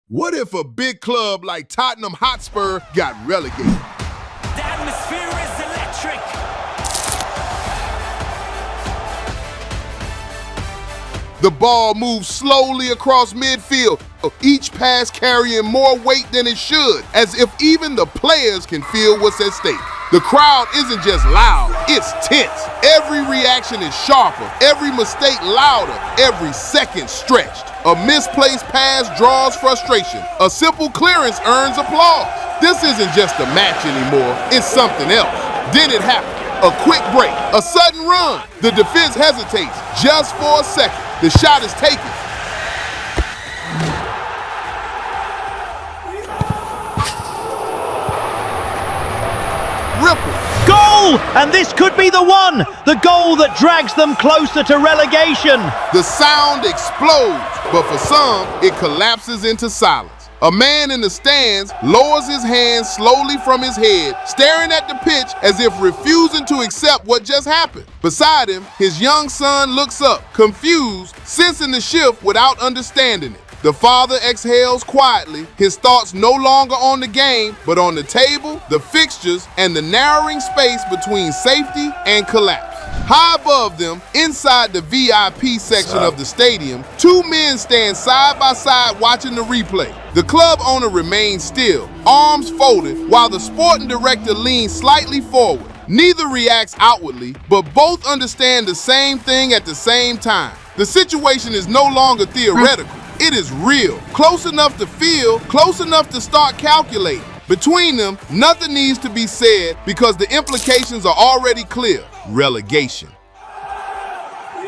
What if a big club like Tottenham Hotspur got relegated? The atmosphere is electric. The ball moves slowly across midfield, each pass carrying more weight than it should, as if even the players can feel what's at stake. The crowd isn't just loud, it's tense. Every reaction is sharper, every mistake louder, every second stretched. A misplaced pass draws frustration. A simple clearance earns applause. This isn't just a match anymore, it's something else. Then it happened. A quick break, a sudden run. The defense hesitates just for a second. The shot is taken. Ripple. Goal! And this could be the one! The goal that drags them closer to relegation. The sound explodes, but for some, it collapses into silence. A man in the stands lowers his hands slowly from his head, staring at the pitch as if refusing to accept what just happened. Beside him, his young son looks up, confused, sensing the shift without understanding it. The father exhales quietly, his thoughts no longer on the game, but on the table, the fixtures, and the narrowing space between safety and collapse. High above them, inside the VIP section of the stadium, two men stand side by side watching the replay. The club owner remains still, arms folded, while the sporting director leans slightly forward. Neither reacts outwardly, but both understand the same thing at the same time. The situation is no longer theoretical. It is real, close enough to feel, close enough to start calculating. Between them, nothing needs to be said because the implications are already clear. Relegation.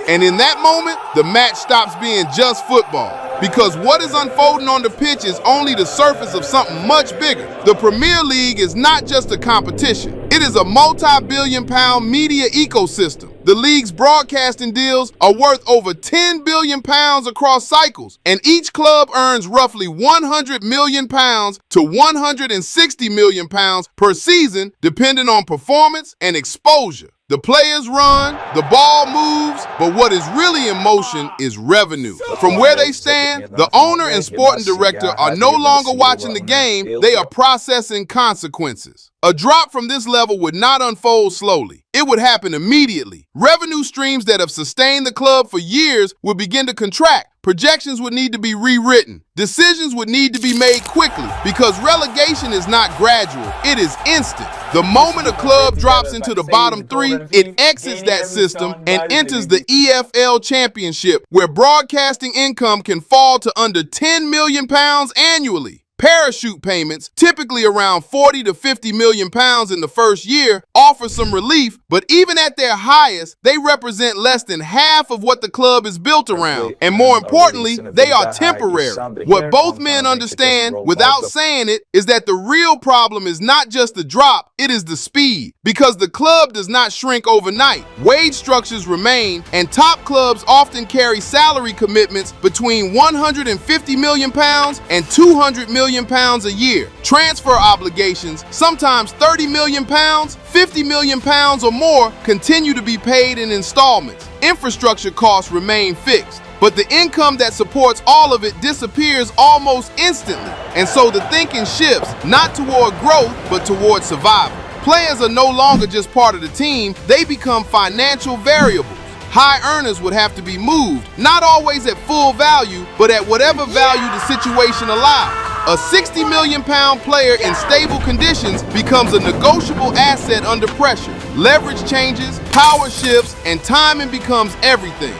And in that moment, the match stops being just football. Because what is unfolding on the pitch is only the surface of something much bigger. The Premier League is not just a competition. It is a multi-billion-pound media ecosystem. The league's broadcasting deals are worth over £10 billion across cycles, and each club earns roughly £100 million to £160 million per season, depending on performance and exposure. The players run, the ball moves, but what is really in motion is revenue. From where they stand, the owner and sporting director are no longer watching the game, they are processing consequences. A drop from this level would not unfold slowly. It would happen immediately. Revenue streams that have sustained the club for years would begin to contract. Projections would need to be rewritten. Decisions would need to be made quickly because relegation is not gradual, it is instant. The moment a club drops into the bottom three, it exits that system and enters the EFL Championship, where broadcasting income can fall to under £10 million annually. Parachute payments, typically around £40 to £50 million in the first year, offer some relief, but even at their highest, they represent less than half of what the club is built around. And more importantly, they are temporary. What both men understand, without saying it, is that the real problem is not just the drop, it is the speed. Because the club does not shrink overnight. Wage structures remain, and top clubs often carry salary commitments between £150 million and £200 million a year. Transfer obligations, sometimes £30 million, £50 million or more, continue to be paid in installments. Infrastructure costs remain fixed, but the income that supports all of it disappears almost instantly. And so the thinking shifts, not toward growth, but toward survival. Players are no longer just part of the team, they become financial variables. High earners would have to be moved, not always at full value, but at whatever value the situation allows. A £60 million player in stable conditions becomes a negotiable asset under pressure. Leverage changes, power shifts, and timing becomes everything.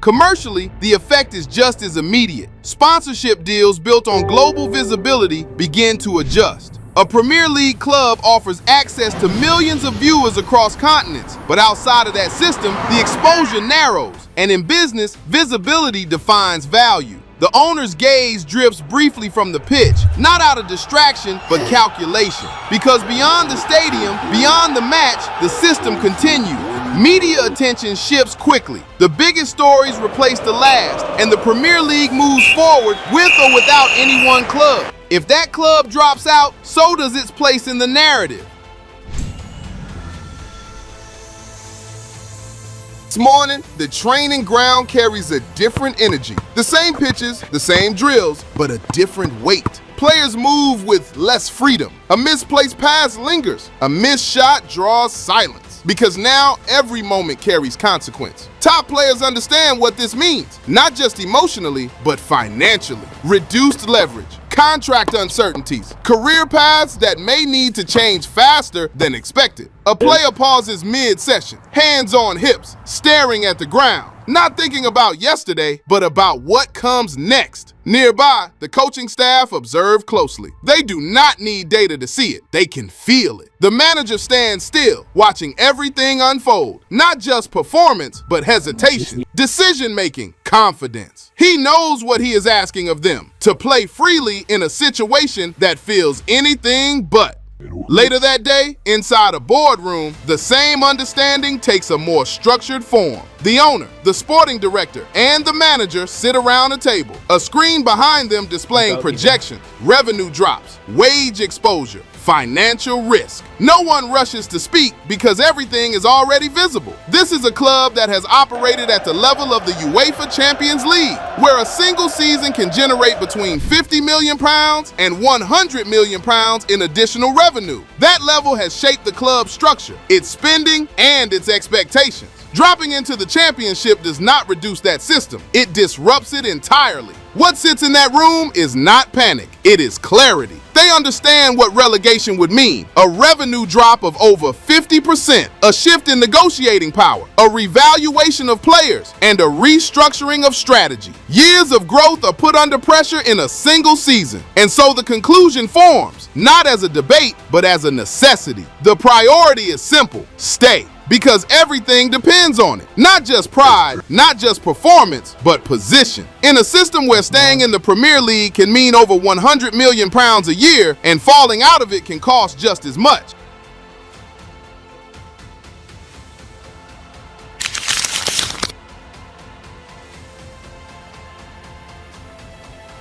Commercially, the effect is just as immediate. Sponsorship deals built on global visibility begin to adjust. A Premier League club offers access to millions of viewers across continents, but outside of that system, the exposure narrows, and in business, visibility defines value. The owner's gaze drifts briefly from the pitch, not out of distraction, but calculation. Because beyond the stadium, beyond the match, the system continues. Media attention shifts quickly. The biggest stories replace the last, and the Premier League moves forward with or without any one club. If that club drops out, so does its place in the narrative. This morning, the training ground carries a different energy. The same pitches, the same drills, but a different weight. Players move with less freedom. A misplaced pass lingers. A missed shot draws silence. Because now every moment carries consequence. Top players understand what this means, not just emotionally, but financially. Reduced leverage, contract uncertainties, career paths that may need to change faster than expected. A player pauses mid-session, hands on hips, staring at the ground, not thinking about yesterday, but about what comes next. Nearby, the coaching staff observe closely. They do not need data to see it. They can feel it. The manager stands still, watching everything unfold. Not just performance, but hesitation, decision-making, confidence. He knows what he is asking of them, to play freely in a situation that feels anything but. Later that day, inside a boardroom, the same understanding takes a more structured form. The owner, the sporting director, and the manager sit around a table. A screen behind them displaying projections, revenue drops, wage exposure, financial risk. No one rushes to speak because everything is already visible. This is a club that has operated at the level of the UEFA Champions League, where a single season can generate between £50 million and £100 million in additional revenue. That level has shaped the club's structure, its spending, and its expectations. Dropping into the championship does not reduce that system. It disrupts it entirely. What sits in that room is not panic. It is clarity. They understand what relegation would mean. A revenue drop of over 50%, a shift in negotiating power, a revaluation of players, and a restructuring of strategy. Years of growth are put under pressure in a single season. And so the conclusion forms, not as a debate, but as a necessity. The priority is simple: stay. Because everything depends on it. Not just pride, not just performance, but position. In a system where staying in the Premier League can mean over £100 million a year, and falling out of it can cost just as much.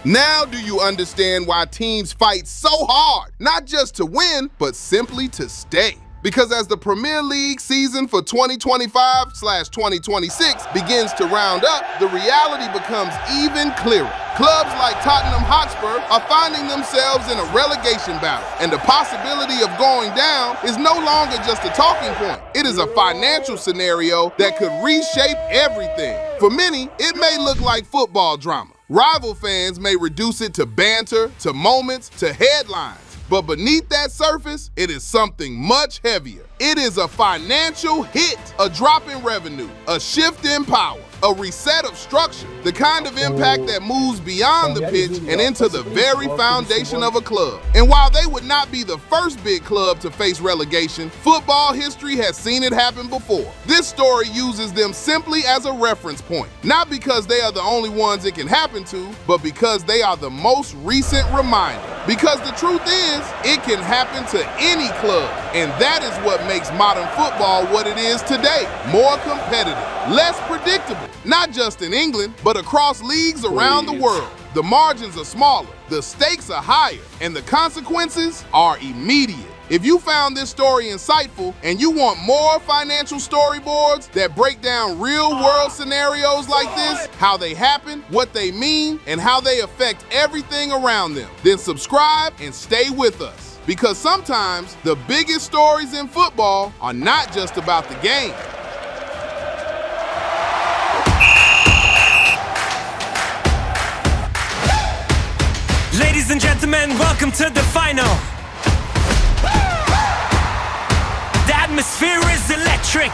Now do you understand why teams fight so hard? Not just to win, but simply to stay. Because as the Premier League season for 2025/2026 begins to round up, the reality becomes even clearer. Clubs like Tottenham Hotspur are finding themselves in a relegation battle, and the possibility of going down is no longer just a talking point. It is a financial scenario that could reshape everything. For many, it may look like football drama. Rival fans may reduce it to banter, to moments, to headlines. But beneath that surface, it is something much heavier. It is a financial hit, a drop in revenue, a shift in power, a reset of structure, the kind of impact that moves beyond the pitch and into the very foundation of a club. And while they would not be the first big club to face relegation, football history has seen it happen before. This story uses them simply as a reference point, not because they are the only ones it can happen to, but because they are the most recent reminder. Because the truth is, it can happen to any club, and that is what makes modern football what it is today. More competitive, less predictable, not just in England, but across leagues around the world. The margins are smaller, the stakes are higher, and the consequences are immediate. If you found this story insightful and you want more financial storyboards that break down real-world scenarios like this, how they happen, what they mean, and how they affect everything around them, then subscribe and stay with us. Because sometimes the biggest stories in football are not just about the game. Ladies and gentlemen, welcome to the final. The atmosphere is electric.